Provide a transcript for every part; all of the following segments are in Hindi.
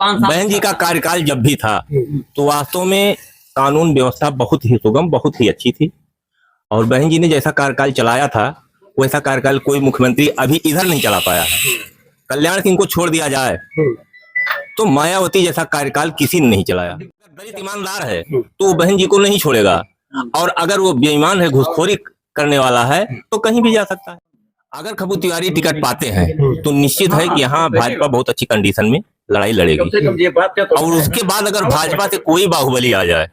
बहन जी का कार्यकाल जब भी था तो वास्तव में कानून व्यवस्था बहुत ही सुगम, बहुत ही अच्छी थी। और बहन जी ने जैसा कार्यकाल चलाया था वैसा कार्यकाल कोई मुख्यमंत्री अभी इधर नहीं चला पाया है। कल्याण सिंह को छोड़ दिया जाए तो मायावती जैसा कार्यकाल किसी ने नहीं चलाया। दलित ईमानदार है तो वो बहन जी को नहीं छोड़ेगा, और अगर वो बेईमान है, घूसखोरी करने वाला है तो कहीं भी जा सकता है। अगर खबू तिवारी टिकट पाते हैं तो निश्चित है कि यहाँ भाजपा बहुत अच्छी कंडीशन में लड़ाई लड़ेगी। और उसके बाद अगर भाजपा से कोई बाहुबली आ जाए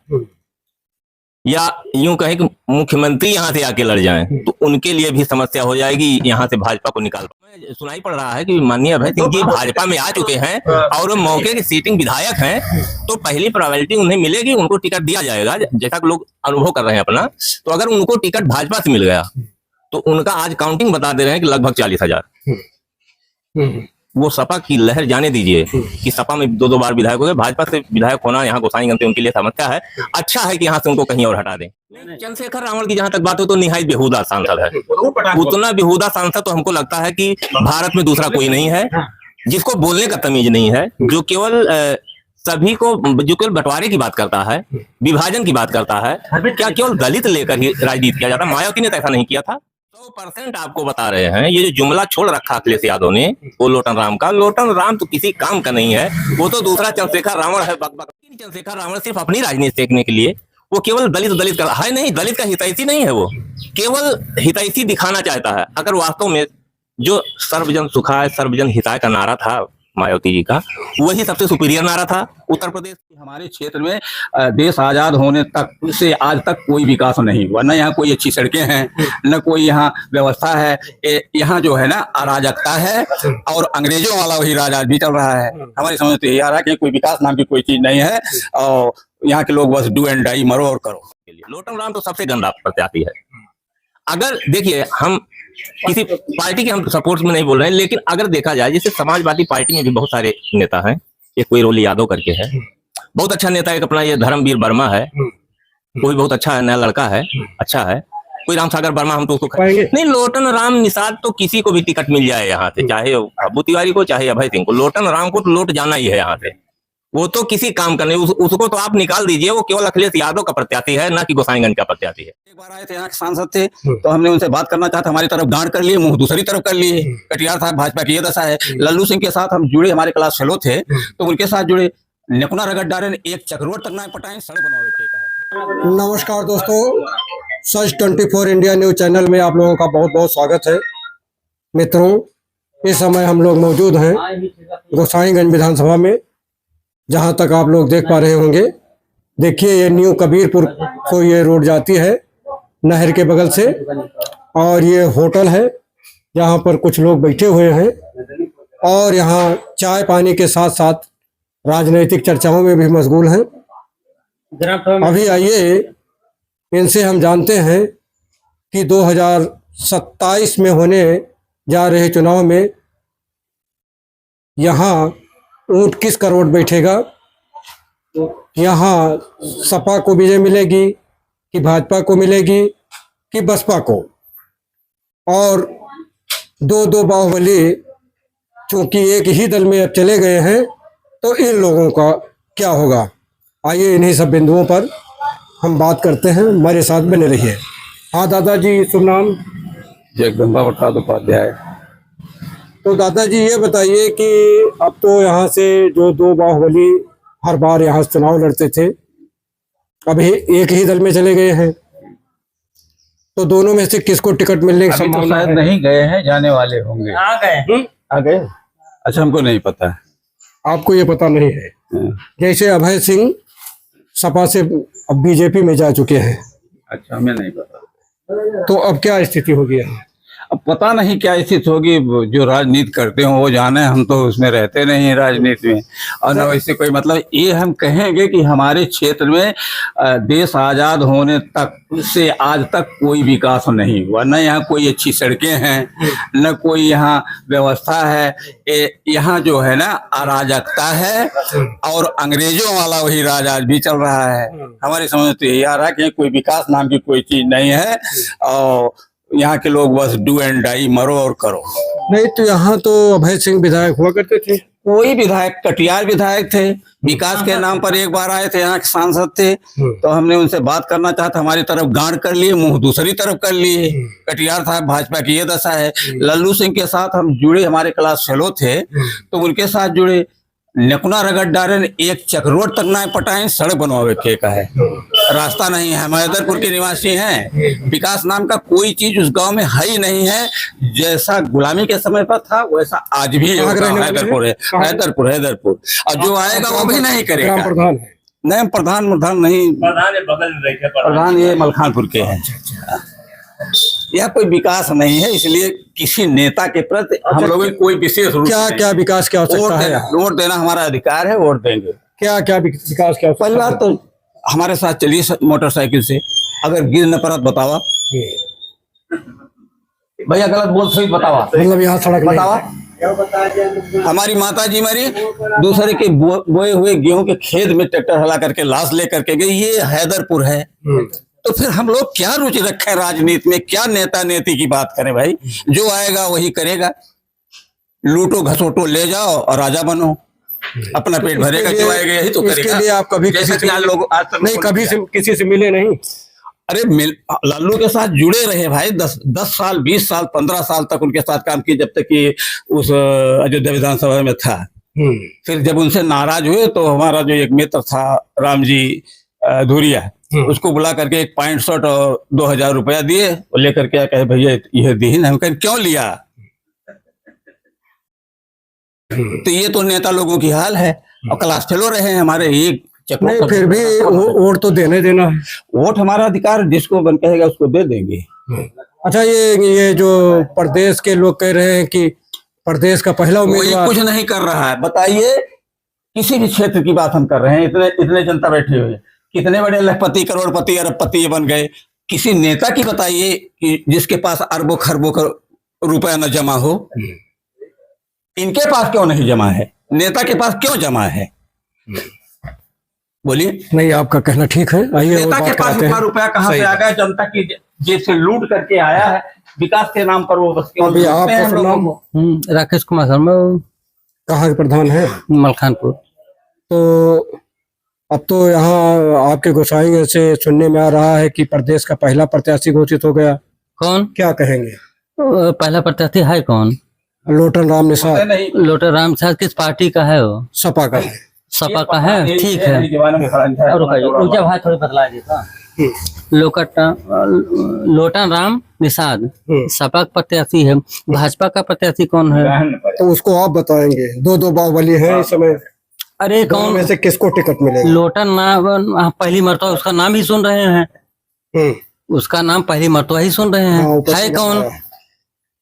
या यूं कहें कि मुख्यमंत्री यहाँ से आके लड़ जाएं तो उनके लिए भी समस्या हो जाएगी यहाँ से भाजपा को निकाल। सुनाई पड़ रहा है कि माननीय अभय सिंह जी भाजपा में आ चुके हैं और मौके के सीटिंग विधायक हैं, तो पहली प्रायोरिटी उन्हें मिलेगी, उनको टिकट दिया जाएगा जैसा कि लोग अनुभव कर रहे हैं अपना। तो अगर उनको टिकट भाजपा से मिल गया तो उनका आज काउंटिंग बता दे रहे हैं कि लगभग 40,000। वो सपा की लहर जाने दीजिए कि सपा में 2-2 बार विधायक हो गए, भाजपा से विधायक होना यहाँ गोसाईगंज से उनके लिए समस्या है। अच्छा है कि यहाँ से उनको कहीं और हटा दें। चंद्रशेखर रावण की जहां तक बात हो तो निहायत बेहुदा सांसद है। उतना बेहुदा सांसद तो हमको लगता है कि भारत में दूसरा कोई नहीं है, जिसको बोलने का तमीज नहीं है, जो केवल सभी को, जो केवल बंटवारे की बात करता है, विभाजन की बात करता है। क्या केवल दलित लेकर ही राजनीति किया जाता? मायावती ने तो ऐसा नहीं किया था। 100% आपको बता रहे हैं। ये जो जुमला छोड़ रखा अखिलेश यादव ने वो लोटन राम का, लोटन राम तो किसी काम का नहीं है, वो तो दूसरा चंद्रशेखर रावण है। चंद्रशेखर रावण सिर्फ अपनी राजनीति देखने के लिए, वो केवल दलित का है नहीं, दलित का हितैषी नहीं है, वो केवल हितैषी दिखाना चाहता है। अगर वास्तव में जो सर्वजन सुखाय सर्वजन हिताय का नारा था मायावती जी का, वही सबसे सुपीरियर नारा था उत्तर प्रदेश। हमारे क्षेत्र में देश आजाद होने तक से आज तक कोई विकास नहीं हुआ, न यहाँ कोई अच्छी सड़कें हैं, न कोई यहाँ व्यवस्था है। यहाँ जो है ना अराजकता है और अंग्रेजों वाला वही राज आज भी चल रहा है। हमारी समझ तो यही आ रहा है कि कोई विकास नाम की कोई चीज नहीं है और यहाँ के लोग बस डू एंड डाई, मरो और करो। लोटन राम तो सबसे गंदा प्रत्याशी है। अगर देखिए, हम किसी पार्टी के हम सपोर्ट में नहीं बोल रहे हैं, लेकिन अगर देखा जाए जैसे समाजवादी पार्टी में भी बहुत सारे नेता हैं। एक कोई रोली यादव करके है, बहुत अच्छा नेता। एक अपना ये धर्मवीर वर्मा है, वो भी बहुत अच्छा है, नया लड़का है, अच्छा है। कोई रामसागर वर्मा, हम तो उसको नहीं। लोटन राम निषाद तो किसी को भी टिकट मिल जाए यहाँ से, चाहे खबू तिवारी को चाहे अभय सिंह को। लोटन राम को तो लौट जाना ही है यहाँ से, वो तो किसी काम का नहीं। उसको तो आप निकाल दीजिए, वो केवल अखिलेश यादव का प्रत्याशी है, ना कि गोसाईगंज का प्रत्याशी है। एक बार आए थे यहाँ के सांसद थे तो हमने उनसे बात करना चाहता, हमारी तरफ गांड कर लिए, मुंह दूसरी तरफ कर लिए। कटियार साहब भाजपा की ये दशा है। लल्लू सिंह के साथ हम जुड़े, हमारे क्लास फेलो थे, तो उनके साथ जुड़े, नेकुना रगड़ डाले, एक चक्रोट तक ना पटाए, सड़क बनवा। नमस्कार दोस्तों, सच 24 इंडिया न्यूज चैनल में आप लोगों का बहुत बहुत स्वागत है। मित्रों, इस समय हम लोग मौजूद हैं गोसाईगंज विधानसभा में, जहां तक आप लोग देख पा रहे होंगे। देखिए, ये न्यू कबीरपुर को ये रोड जाती है नहर के बगल से, और ये होटल है जहां पर कुछ लोग बैठे हुए हैं और यहाँ चाय पानी के साथ साथ राजनीतिक चर्चाओं में भी मशगूल हैं। अभी आइए इनसे हम जानते हैं कि 2027 में होने जा रहे चुनाव में यहाँ ऊंट किस करोड़ बैठेगा, यहाँ सपा को विजय मिलेगी कि भाजपा को मिलेगी कि बसपा को। और 2-2 बाहुबली चूंकि एक ही दल में अब चले गए हैं तो इन लोगों का क्या होगा। आइए इन्हीं सब बिंदुओं पर हम बात करते हैं, हमारे साथ बने रहिए। हाँ दादाजी, शुभ नाम? जगदम्बा प्रसाद उपाध्याय। तो दादाजी ये बताइए कि अब तो यहाँ से जो 2 बाहुबली हर बार यहाँ से चुनाव लड़ते थे, अभी एक ही दल में चले गए हैं, तो दोनों में से किसको टिकट मिलने की संभावना है? शायद नहीं गए हैं, जाने वाले होंगे। आ गए? अच्छा, हमको नहीं पता है। आपको ये पता नहीं है? जैसे अभय सिंह सपा से अब बीजेपी में जा चुके हैं। अच्छा, हमें नहीं पता। तो अब क्या स्थिति होगी? अब पता नहीं क्या स्थिति होगी, जो राजनीति करते हो वो जाने, हम तो उसमें रहते नहीं राजनीति में, और न वैसे कोई मतलब। ये हम कहेंगे कि हमारे क्षेत्र में देश आजाद होने तक से आज तक कोई विकास नहीं हुआ, न यहाँ कोई अच्छी सड़कें हैं, न कोई यहाँ व्यवस्था है। यहाँ जो है ना अराजकता है और अंग्रेजों वाला वही राज आज भी चल रहा है। हमारी समझ तो यही आ रहा है कि कोई विकास नाम की कोई चीज नहीं है और यहाँ के लोग बस डू एंड डाई, मरो और करो। नहीं तो यहाँ तो अभय सिंह विधायक हुआ करते थे, कोई विधायक, कटियार विधायक थे, विकास के नाम पर एक बार आए थे, यहाँ के सांसद थे, तो हमने उनसे बात करना चाहता, हमारी तरफ गांड कर लिए, मुंह दूसरी तरफ कर लिए। कटियार साहब, भाजपा की ये दशा है। लल्लू सिंह के साथ हम जुड़े, हमारे क्लास फेलो थे, तो उनके साथ जुड़े, नकुना रगड़ डाले, एक चक्रोट तक ना पटाए, सड़क बनवावे के का है, रास्ता नहीं है। हम हैदरपुर के निवासी हैं, विकास नाम का कोई चीज उस गांव में है ही नहीं है। जैसा गुलामी के समय पर था वैसा आज भी हैदरपुर है, हैदरपुर। और जो आएगा वो भी नहीं करेगा। प्रधान है नहीं, प्रधान नहीं, बगल में रखे प्रधान ये मलखानपुर के हैं। यह कोई विकास नहीं है, इसलिए किसी नेता के प्रति हम लोगों की कोई विशेष रूप क्या क्या विकास की आवश्यकता है? वोट देना हमारा अधिकार है, वोट देंगे। क्या क्या विकास की पहली बात तो हमारे साथ चलिए मोटरसाइकिल से, अगर गिर न पड़ा बतावा भैया, गलत बोल सही बतावा, मतलब यहाँ सड़क नहीं बतावा। हमारी माता जी मरी, दूसरे के बोए हुए गेहूं के खेत में ट्रैक्टर हला करके लाश लेकर के गई। ये हैदरपुर है, तो फिर हम लोग क्या रुचि रखें राजनीति में? क्या नेता नेती की बात करें भाई? जो आएगा वही करेगा, लूटो घसोटो ले जाओ और राजा बनो, अपना पेट भरेगा। जो आएगा यही तो करेगा। इसके लिए आप कभी किसी से लोग आज तक नहीं, कभी किसी से मिले नहीं? अरे लल्लू के साथ जुड़े रहे भाई, 10 साल 20 साल 15 साल तक उनके साथ काम किए, जब तक कि उस अयोध्या विधानसभा में था। फिर जब उनसे नाराज हुए तो हमारा जो एक मित्र था राम जी धुरिया, उसको बुला करके एक 5 शर्ट और 2000 रुपया दिए, और लेकर के कहे भैया यह दीन। हम कहे क्यों लिया? तो ये तो नेता लोगों की हाल है। और क्लास फेलो रहे हैं हमारे, एक नहीं, फिर भी वोट तो देना है। वोट हमारा अधिकार, जिसको बन कहेगा उसको दे देंगे। अच्छा, ये जो प्रदेश के लोग कह रहे हैं कि प्रदेश का पहला उम्मीदवार कुछ नहीं कर रहा है। बताइए, किसी भी क्षेत्र की बात हम कर रहे हैं, इतने जनता बैठे हुए, कितने बड़े लखपति, करोड़पति, अरबपति ये बन गए। किसी नेता की बताइए कि जिसके पास अरबों खरबों का रुपया न जमा हो। इनके पास क्यों नहीं जमा है? नेता के पास क्यों जमा है? बोलिए। नहीं, आपका कहना ठीक है। आइए, नेता के पास उतना रुपया कहाँ से आ गया? जनता की जेब से लूट करके आया है, विकास के नाम पर वो बस अभी आप राकेश कुमार शर्मा, कहाँ के प्रधान है? मलखानपुर। तो अब तो यहाँ आपके गोसाई से सुनने में आ रहा है कि प्रदेश का पहला प्रत्याशी घोषित हो गया। कौन? क्या कहेंगे? पहला प्रत्याशी है कौन? लोटन राम निषाद। लोटन राम निषाद किस पार्टी का है? वो सपा का है। सपा का है, ठीक है। ऊर्जा भाई थोड़ी बदला देता। लोटन राम निषाद सपा का प्रत्याशी है। भाजपा का प्रत्याशी कौन है? तो उसको आप बताएंगे। दो बाहुबली है इस समय। अरे कौन में से किसको टिकट मिलेगा? लोटन नाम पहली मरतबा उसका नाम ही सुन रहे हैं। उसका नाम पहली मरतबा ही सुन रहे हैं। है कौन?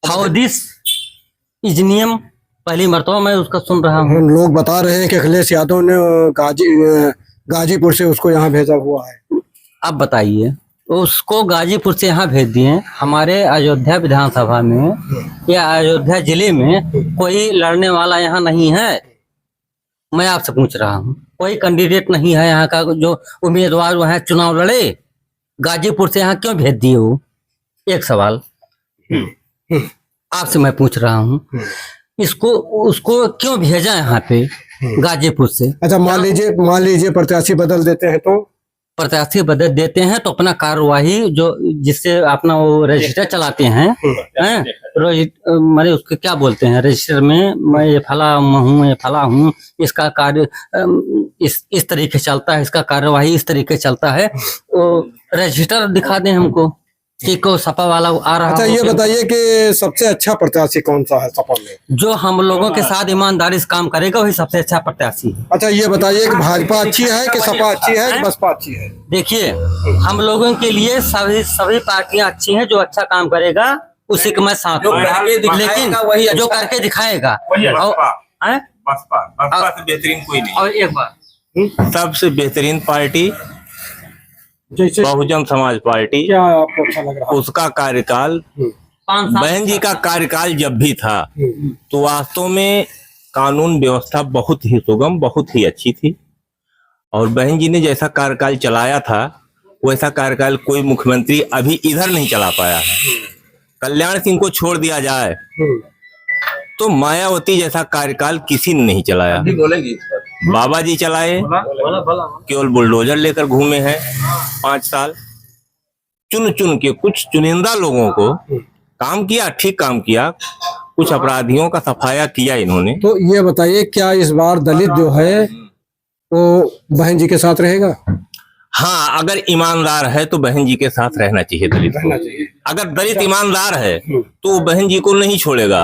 हाउ दिस इज नियम, पहली मरतबा मैं उसका सुन रहा हूँ। लोग बता रहे हैं कि अखिलेश यादव ने गाजीपुर से उसको यहाँ भेजा हुआ है। अब बताइए, उसको गाजीपुर से यहाँ भेज दिए। हमारे अयोध्या विधानसभा में या अयोध्या जिले में कोई लड़ने वाला यहाँ नहीं है। मैं आपसे पूछ रहा हूँ, कोई कैंडिडेट नहीं है यहाँ का जो उम्मीदवार वहाँ चुनाव लड़े। गाजीपुर से यहाँ क्यों भेज दिए वो? एक सवाल आपसे मैं पूछ रहा हूँ, उसको क्यों भेजा यहाँ पे गाजीपुर से? अच्छा, मान लीजिए प्रत्याशी बदल देते हैं तो? प्रत्याशी बदल देते हैं तो अपना कार्यवाही जो जिससे अपना वो रजिस्टर चलाते हैं, मैंने उसको क्या बोलते हैं रजिस्टर में, मैं ये फला हूँ, ये फला हूँ, इसका कार्य इस तरीके चलता है, इसका कार्यवाही इस तरीके चलता है, वो रजिस्टर दिखा दें हमको कि को सपा वाला आ रहा। अच्छा, ये बताइए कि सबसे अच्छा प्रत्याशी कौन सा है सपा में? जो हम लोगों के साथ ईमानदारी से काम करेगा वही सबसे अच्छा प्रत्याशी है। अच्छा, ये बताइए कि भाजपा अच्छी है कि सपा अच्छी है कि बसपा अच्छी है? देखिए, हम लोगों के लिए सभी पार्टियां अच्छी हैं। जो अच्छा काम करेगा उसी के मैं साथ हूं, लेकिन जो करके दिखाएगा बसपा से बेहतरीन कोई नहीं। और एक बार सबसे बेहतरीन पार्टी जैसे बहुजन समाज पार्टी। क्या आपको अच्छा लग रहा है? उसका कार्यकाल, बहन जी का कार्यकाल जब भी था तो वास्तव में कानून व्यवस्था बहुत ही सुगम, बहुत ही अच्छी थी। और बहन जी ने जैसा कार्यकाल चलाया था वैसा कार्यकाल कोई मुख्यमंत्री अभी इधर नहीं चला पाया है। कल्याण सिंह को छोड़ दिया जाए तो मायावती जैसा कार्यकाल किसी ने नहीं चलाया। बोलेंगे इस पर। बाबा जी चलाए, केवल बुलडोजर लेकर घूमे हैं 5 साल। चुन चुन के कुछ चुनिंदा लोगों को काम किया, ठीक काम किया, कुछ अपराधियों का सफाया किया इन्होंने। तो ये बताइए, क्या इस बार दलित जो है वो बहन जी के साथ रहेगा? हाँ, अगर ईमानदार है तो बहन जी के साथ रहना चाहिए दलित को। अगर दलित ईमानदार है तो वो बहन जी को नहीं छोड़ेगा,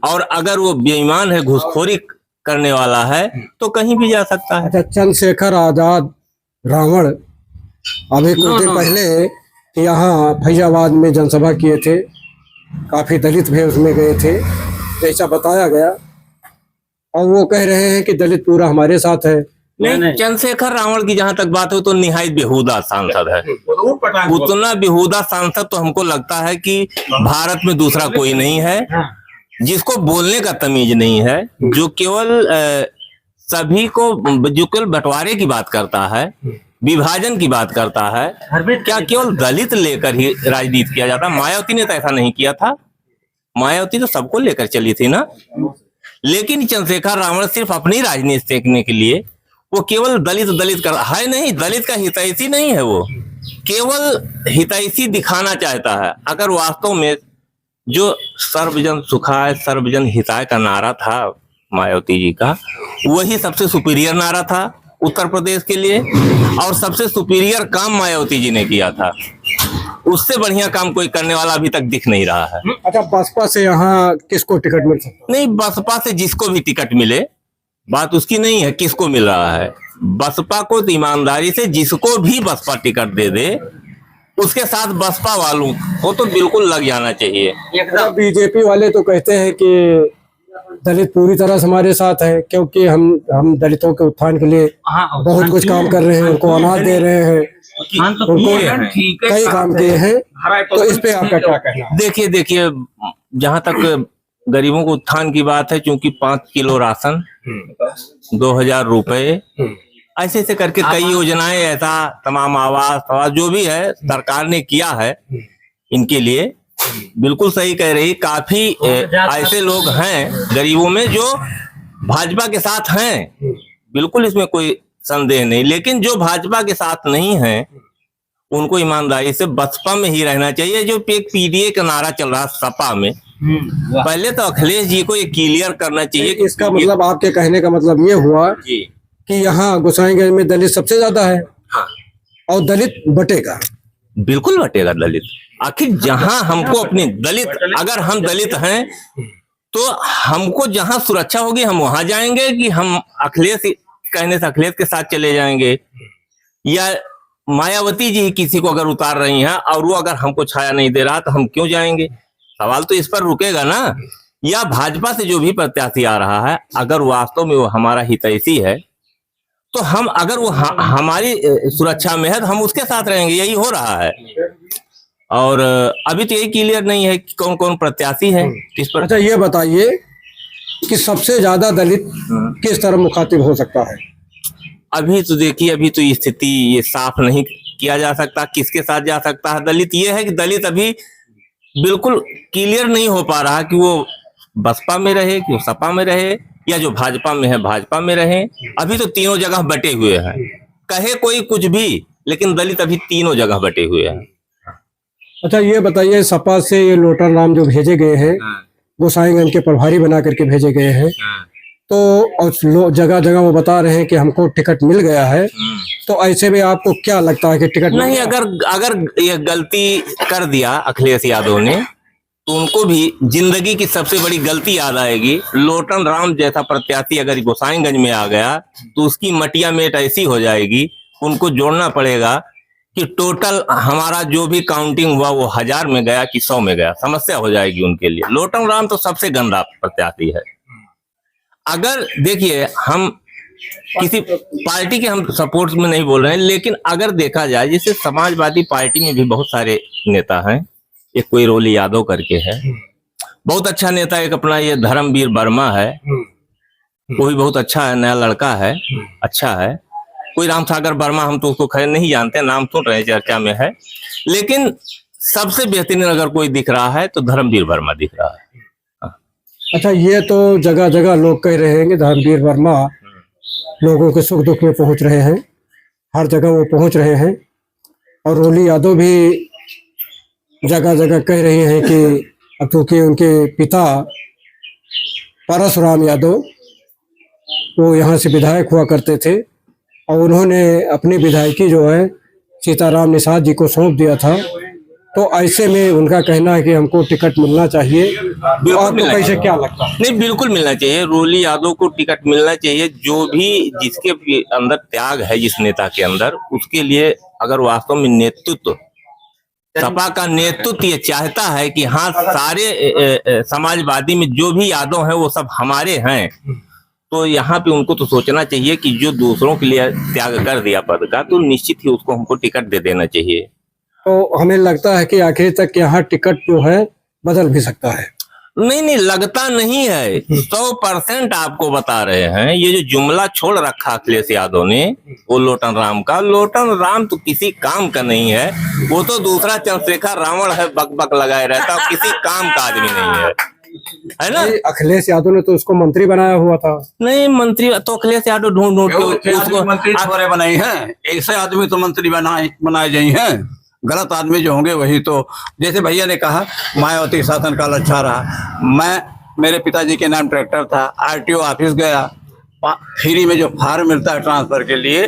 और अगर वो बेईमान है, घूसखोरी करने वाला है, तो कहीं भी जा सकता है। अच्छा, चंद्रशेखर आजाद रावण अभी कुछ दिन पहले यहाँ फैजाबाद में जनसभा किए थे, काफी दलित भी उसमें गए थे जैसा बताया गया, और वो कह रहे हैं कि दलित पूरा हमारे साथ है। नहीं, चंद्रशेखर रावण की जहां तक बात हो तो निहायत बेहुदा सांसद है। उतना बेहुदा सांसद तो हमको लगता है कि भारत में दूसरा कोई नहीं है, जिसको बोलने का तमीज नहीं है, जो केवल सभी को, जो केवल बंटवारे की बात करता है, विभाजन की बात करता है। क्या केवल दलित लेकर ही राजनीति किया जाता? मायावती ने तो ऐसा नहीं किया था। मायावती तो सबको लेकर चली थी ना। लेकिन चंद्रशेखर रावण सिर्फ अपनी राजनीति देखने के लिए वो केवल दलित दलित कर है नहीं, दलित का हितैषी नहीं है, वो केवल हितैषी दिखाना चाहता है। अगर वास्तव में जो सर्वजन सुखाय सर्वजन हिताय का नारा था मायावती जी का, वही सबसे सुपीरियर नारा था उत्तर प्रदेश के लिए, और सबसे सुपीरियर काम मायावती जी ने किया था। उससे बढ़िया काम कोई करने वाला अभी तक दिख नहीं रहा है। अच्छा, बसपा से यहाँ किसको टिकट मिल सकता? नहीं, बसपा से जिसको भी टिकट मिले, बात उसकी नहीं है किसको मिल रहा है। बसपा को तो ईमानदारी से जिसको भी बसपा टिकट दे दे, उसके साथ बसपा वालों को तो बिल्कुल लग जाना चाहिए। बीजेपी वाले तो कहते हैं कि दलित पूरी तरह से हमारे साथ है, क्योंकि हम दलितों के उत्थान के लिए बहुत कुछ काम कर रहे हैं, उनको अनाज दे रहे हैं, उनको कई काम किए हैं। तो इस पे आपका क्या कहना है? देखिए, जहां तक गरीबों को उत्थान की बात है, क्योंकि 5 किलो राशन, 2000 रुपए, ऐसे ऐसे करके कई योजनाएं, ऐसा तमाम आवास जो भी है सरकार ने किया है इनके लिए। बिल्कुल सही कह रही। काफी ऐसे लोग हैं गरीबों में जो भाजपा के साथ हैं, बिल्कुल इसमें कोई संदेह नहीं। लेकिन जो भाजपा के साथ नहीं है, उनको ईमानदारी से बसपा में ही रहना चाहिए। जो एक पीडीए का नारा चल रहा सपा में, पहले तो अखिलेश जी को ये क्लियर करना चाहिए। इसका मतलब, आपके कहने का मतलब ये हुआ कि यहाँ गोसाईगंज में दलित सबसे ज्यादा है। हाँ। और दलित बटेगा? बिल्कुल बटेगा दलित। आखिर जहां हमको अपने दलित, अगर हम दलित हैं तो हमको जहां सुरक्षा होगी हम वहां जाएंगे, कि हम अखिलेश कहने से अखिलेश के साथ चले जाएंगे, या मायावती जी किसी को अगर उतार रही हैं और वो अगर हमको छाया नहीं दे रहा तो हम क्यों जाएंगे? सवाल तो इस पर रुकेगा ना। या भाजपा से जो भी प्रत्याशी आ रहा है, अगर वास्तव में वो हमारा हितैषी है, तो हम, अगर वो हमारी सुरक्षा में है तो हम उसके साथ रहेंगे। यही हो रहा है। और अभी तो यही क्लियर नहीं है कि कौन कौन प्रत्याशी है किस पर। अच्छा, ये बताइए कि सबसे ज्यादा दलित किस तरह मुखातिब हो सकता है? अभी तो देखिए, अभी तो स्थिति ये साफ नहीं किया जा सकता किसके साथ जा सकता है दलित। ये है कि दलित अभी बिल्कुल क्लियर नहीं हो पा रहा कि वो बसपा में रहे, कि वो सपा में रहे, या जो भाजपा में है भाजपा में रहे। अभी तो तीनों जगह बटे हुए हैं। कहे कोई कुछ भी, लेकिन दलित अभी तीनों जगह बटे हुए हैं। अच्छा, ये बताइए, सपा से ये लोटन राम जो भेजे गए हैं, गोसाईगंज के प्रभारी बना करके भेजे गए हैं, तो और जगह जगह वो बता रहे हैं कि हमको टिकट मिल गया है, तो ऐसे में आपको क्या लगता है कि टिकट नहीं? अगर ये गलती कर दिया अखिलेश यादव ने, तो उनको भी जिंदगी की सबसे बड़ी गलती याद आएगी। लोटन राम जैसा प्रत्याशी अगर गोसाईगंज में आ गया तो उसकी मटिया मेट ऐसी हो जाएगी, उनको जोड़ना पड़ेगा कि टोटल हमारा जो भी काउंटिंग हुआ वो 1000 में गया कि 100 में गया। समस्या हो जाएगी उनके लिए। लोटन राम तो सबसे गंदा प्रत्याशी है। अगर देखिए, हम किसी पार्टी के हम सपोर्ट में नहीं बोल रहे हैं, लेकिन अगर देखा जाए, जैसे समाजवादी पार्टी में भी बहुत सारे नेता हैं। एक कोई रोली यादव करके है, बहुत अच्छा नेता। एक अपना ये धर्मवीर वर्मा है, वो भी बहुत अच्छा है, नया लड़का है, अच्छा है। कोई राम सागर वर्मा, हम तो उसको खैर नहीं जानते, नाम सुन रहे हैं, चर्चा में है। लेकिन सबसे बेहतरीन अगर कोई दिख रहा है तो धर्मवीर वर्मा दिख रहा है। अच्छा, ये तो जगह जगह लोग कह रहे हैं कि धर्मवीर वर्मा लोगों के सुख दुख में पहुंच रहे हैं, हर जगह वो पहुंच रहे हैं। और रोली यादव भी जगह जगह कह रही हैं कि अब चूंकि उनके पिता परशुराम यादव वो यहाँ से विधायक हुआ करते थे और उन्होंने अपनी विधायकी जो है सीताराम निषाद जी को सौंप दिया था, तो ऐसे में उनका कहना है कि हमको टिकट मिलना चाहिए। तो आपको कैसे क्या लगता है? नहीं, बिल्कुल मिलना चाहिए। रोली यादव को टिकट मिलना चाहिए। जो भी जिसके भी अंदर त्याग है, जिस नेता के अंदर, उसके लिए अगर वास्तव में नेतृत्व, सपा का नेतृत्व ये चाहता है कि हाँ सारे समाजवादी में जो भी यादव हैं वो सब हमारे हैं, तो यहाँ पे उनको तो सोचना चाहिए कि जो दूसरों के लिए त्याग कर दिया पद का, तो निश्चित ही उसको हमको टिकट दे देना चाहिए। तो हमें लगता है कि आखिर तक यहाँ टिकट जो है बदल भी सकता है। नहीं नहीं, लगता नहीं है, 100% आपको बता रहे हैं। ये जो जुमला छोड़ रखा अखिलेश यादव ने वो लोटन राम का, लोटन राम तो किसी काम का नहीं है। वो तो दूसरा चंद्रशेखर रावण है, बक बक लगाए रहता, किसी काम का आदमी नहीं है ना। अखिलेश यादव ने तो उसको मंत्री बनाया हुआ था। नहीं, मंत्री तो अखिलेश यादव ढूंढ ढूंढ के उसको मंत्री थोड़े बनाई हैं, ऐसे आदमी तो मंत्री बनाए गए हैं। गलत आदमी जो होंगे वही तो, जैसे भैया ने कहा मायावती शासनकाल अच्छा रहा। मेरे पिताजी के नाम ट्रैक्टर था, आरटीओ ऑफिस गया, फ्री में जो फार्म मिलता है ट्रांसफर के लिए,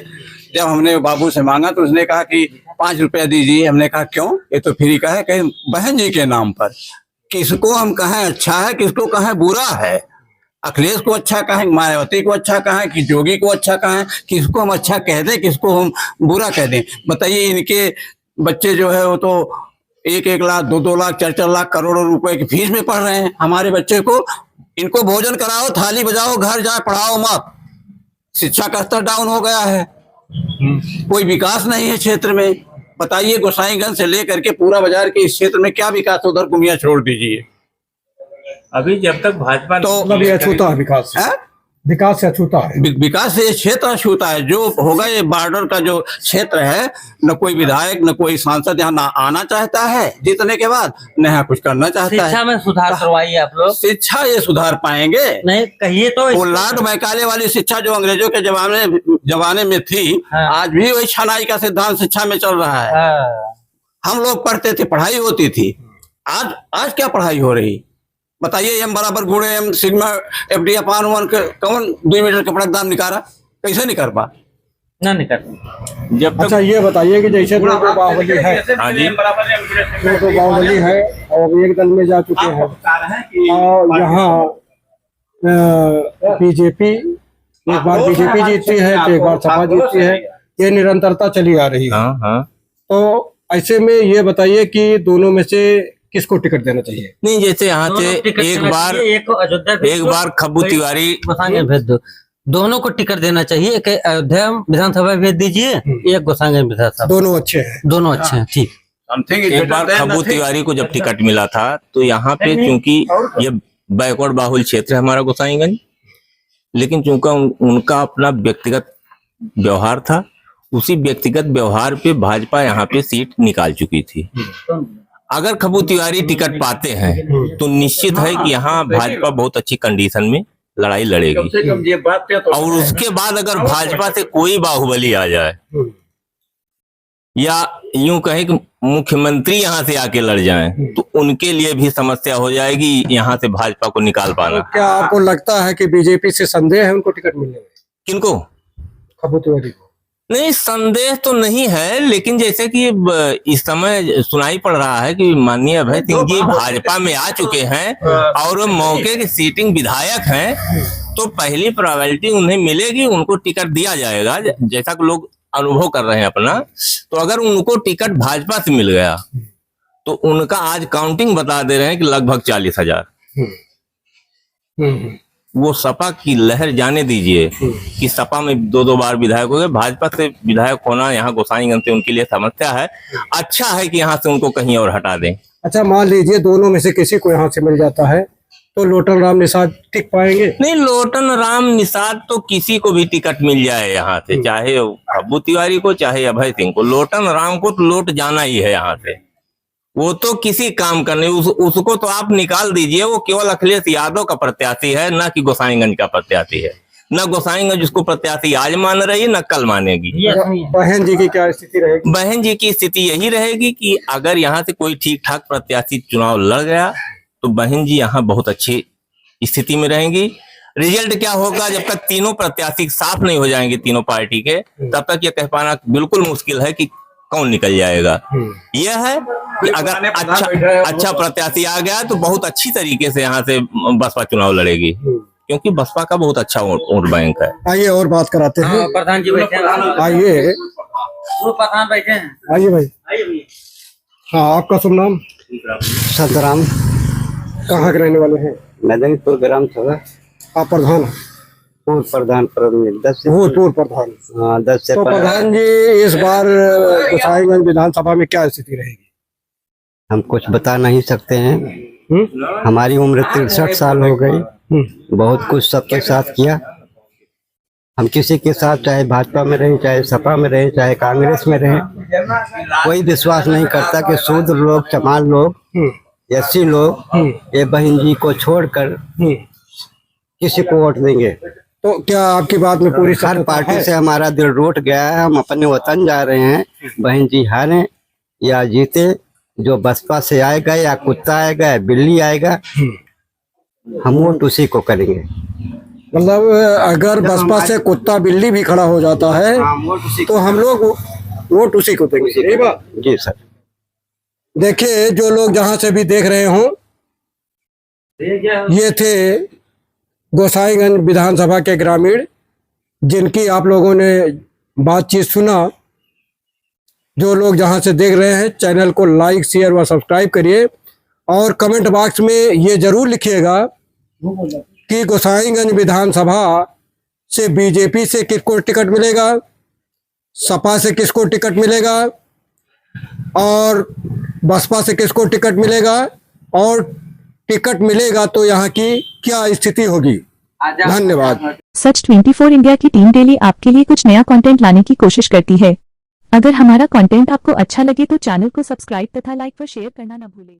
जब हमने बाबू से मांगा तो उसने कहा कि 5 रुपया दीजिए। हमने कहा क्यों, ये तो फ्री का है। कहीं बहन जी के नाम पर। किसको हम कहें अच्छा है, किसको कहें बुरा है? अखिलेश को अच्छा कहें, मायावती को अच्छा कहें, कि जोगी को अच्छा कहें? किसको हम अच्छा कह दें, किसको हम बुरा कह दें? बताइए। इनके बच्चे जो है वो तो 1-1 लाख, 2-2 लाख, 4-4 लाख, करोड़ों रुपए की फीस में पढ़ रहे हैं। हमारे बच्चे को, इनको भोजन कराओ, थाली बजाओ, घर जाए, पढ़ाओ मत। शिक्षा का स्तर डाउन हो गया है, कोई विकास नहीं है क्षेत्र में। बताइए, गोसाईगंज से लेकर के पूरा बाजार के इस क्षेत्र में क्या विकास? उधर कुमिया छोड़ दीजिए। अभी जब तक भाजपा तो मतलब ये अछूता है विकास, विकास से अछूता है। विकास से ये क्षेत्र अछूता है। जो होगा ये बॉर्डर का जो क्षेत्र है, न कोई विधायक न कोई सांसद यहाँ आना चाहता है जीतने के बाद, न यहाँ कुछ करना चाहता है। शिक्षा में सुधार करवाइए आप लोग। शिक्षा ये सुधार पाएंगे नहीं कहिए तो वो लाड मैकाले वाली शिक्षा जो अंग्रेजों के जमाने में थी, हाँ। आज भी वही छनाई का सिद्धांत शिक्षा में चल रहा है। हम लोग पढ़ते थे, पढ़ाई होती थी। आज क्या पढ़ाई हो रही? बताइए। m बराबर गुणे m सिग्मा FD अपान 1 कौन 2 मीटर कपड़ा दाम निकाला? कैसे निकाल पा? ना निकल। जब तक अच्छा, ये बताइए कि जैसे दो बाहुबली है, हाँ जी, दो बाहुबली है और एक दल में जा चुके हैं, और यहाँ बीजेपी, एक बार बीजेपी जीतती है तो एक बार सपा जीतती है, ये निरंतरता चली आ रही है। हाँ हाँ। तो ऐसे में ये बताइए कि दोनों में से किसको टिकट देना चाहिए? नहीं, जैसे यहाँ से एक बार खब्बू तिवारी गोसाईगंज भेज दो, दोनों को टिकट देना चाहिए। एक अयोध्या विधानसभा भेज दीजिए, एक गोसाईगंज विधानसभा। दोनों अच्छे हैं, दोनों अच्छे हैं, ठीक। एक बार खब्बू तिवारी को जब टिकट मिला था तो यहाँ पे चूंकि ये बैकवर्ड बाहुल क्षेत्र है हमारा गोसाईगंज, लेकिन चूंकि उनका अपना व्यक्तिगत व्यवहार था, उसी व्यक्तिगत व्यवहार पे भाजपा यहाँ पे सीट निकाल चुकी थी। अगर खब्बू तिवारी टिकट पाते हैं तो निश्चित है कि यहाँ भाजपा बहुत अच्छी कंडीशन में लड़ाई लड़ेगी। और उसके बाद अगर भाजपा से कोई बाहुबली आ जाए, या यूं कहें कि मुख्यमंत्री यहाँ से आके लड़ जाएं, तो उनके लिए भी समस्या हो जाएगी यहाँ से भाजपा को निकाल पाना। क्या आपको लगता है कि बीजेपी से संदेह है उनको टिकट मिलने में? किनको? खब्बू तिवारी को। नहीं, संदेह तो नहीं है, लेकिन जैसे कि इस समय सुनाई पड़ रहा है कि माननीय अभय सिंह जी भाजपा में आ चुके हैं और मौके के सीटिंग विधायक हैं, तो पहली प्रायोरिटी उन्हें मिलेगी, उनको टिकट दिया जाएगा, जैसा कि लोग अनुभव कर रहे हैं अपना। तो अगर उनको टिकट भाजपा से मिल गया तो उनका आज काउंटिंग बता दे रहे हैं कि लगभग 40,000। वो सपा की लहर जाने दीजिए कि सपा में 2-2 बार विधायक हो गए, भाजपा से विधायक होना यहाँ गोसाईगंज से उनके लिए समस्या है। अच्छा है कि यहाँ से उनको कहीं और हटा दें। अच्छा, मान लीजिए दोनों में से किसी को यहाँ से मिल जाता है तो लोटन राम निषाद टिक पाएंगे? नहीं, लोटन राम निषाद तो किसी को भी टिकट मिल जाए यहाँ से, चाहे खब्बू तिवारी को चाहे अभय सिंह को, लोटन राम को तो लौट जाना ही है यहाँ से। वो तो किसी काम का नहीं, उसको तो आप निकाल दीजिए। वो केवल अखिलेश यादव का प्रत्याशी है, ना कि गोसाईगंज का प्रत्याशी है। न गोसाईगंज उसको प्रत्याशी आज मान रही है, न कल मानेगी। बहन जी की क्या स्थिति रहेगी? बहन जी की स्थिति यही रहेगी कि अगर यहाँ से कोई ठीक ठाक प्रत्याशी चुनाव लड़ गया तो बहन जी यहाँ बहुत अच्छी स्थिति में रहेंगी। रिजल्ट क्या होगा, जब तक तीनों प्रत्याशी साफ नहीं हो जाएंगे तीनों पार्टी के, तब तक ये कह पाना बिल्कुल मुश्किल है कि कौन निकल जाएगा। यह है कि अगर अच्छा प्रत्याशी आ गया तो बहुत अच्छी तरीके से यहाँ से बसपा चुनाव लड़ेगी, क्योंकि बसपा का बहुत अच्छा वोट बैंक है। आइए और बात कराते हैं। प्रधान जी बैठे हैं। आइए वो प्रधान बैठे हैं। आइए भाई। हाँ, आपका शुभ नाम? सतराम, कहाँ के रहने वाले हैं? मदनीपुर ग्राम सभा, आप प्रधान हैं? पूर्व प्रधान प्रधान 10 से भूतपूर्व प्रधान। 10 से तो प्रधान जी, इस बार गोसाईगंज विधानसभा में क्या स्थिति रहेगी? हम कुछ बता नहीं सकते हैं। हमारी उम्र 63 साल हो गई। बहुत कुछ सबके साथ किया। हम किसी के साथ, चाहे भाजपा में रहे, चाहे सपा में रहे, चाहे कांग्रेस में रहे, कोई विश्वास नहीं करता कि शूद्र लोग, चमार लोग, एससी लोग ये बहन जी को छोड़कर किसी को वोट देंगे। तो क्या आपकी बात में पूरी हर पार्टी से हमारा दिल रूठ गया है। हम अपने वतन जा रहे हैं। बहन जी हारे या जीते, जो बसपा से आएगा या कुत्ता आएगा या बिल्ली आएगा, हम वोट उसी को करेंगे। मतलब अगर बसपा से कुत्ता बिल्ली भी खड़ा हो जाता है तो हम लोग वोट उसी को देंगे। जी सर। देखिए, जो लोग जहां से भी देख रहे हों, ये थे गोसाईगंज विधानसभा के ग्रामीण, जिनकी आप लोगों ने बातचीत सुना। जो लोग जहां से देख रहे हैं, चैनल को लाइक, शेयर व सब्सक्राइब करिए और कमेंट बॉक्स में ये जरूर लिखिएगा कि गोसाईगंज विधानसभा से बीजेपी से किसको टिकट मिलेगा, सपा से किसको टिकट मिलेगा और बसपा से किसको टिकट मिलेगा, और टिकट मिलेगा तो यहाँ की क्या स्थिति होगी। धन्यवाद। सच 24 इंडिया की टीम डेली आपके लिए कुछ नया कंटेंट लाने की कोशिश करती है। अगर हमारा कंटेंट आपको अच्छा लगे तो चैनल को सब्सक्राइब तथा लाइक व शेयर करना न भूलें।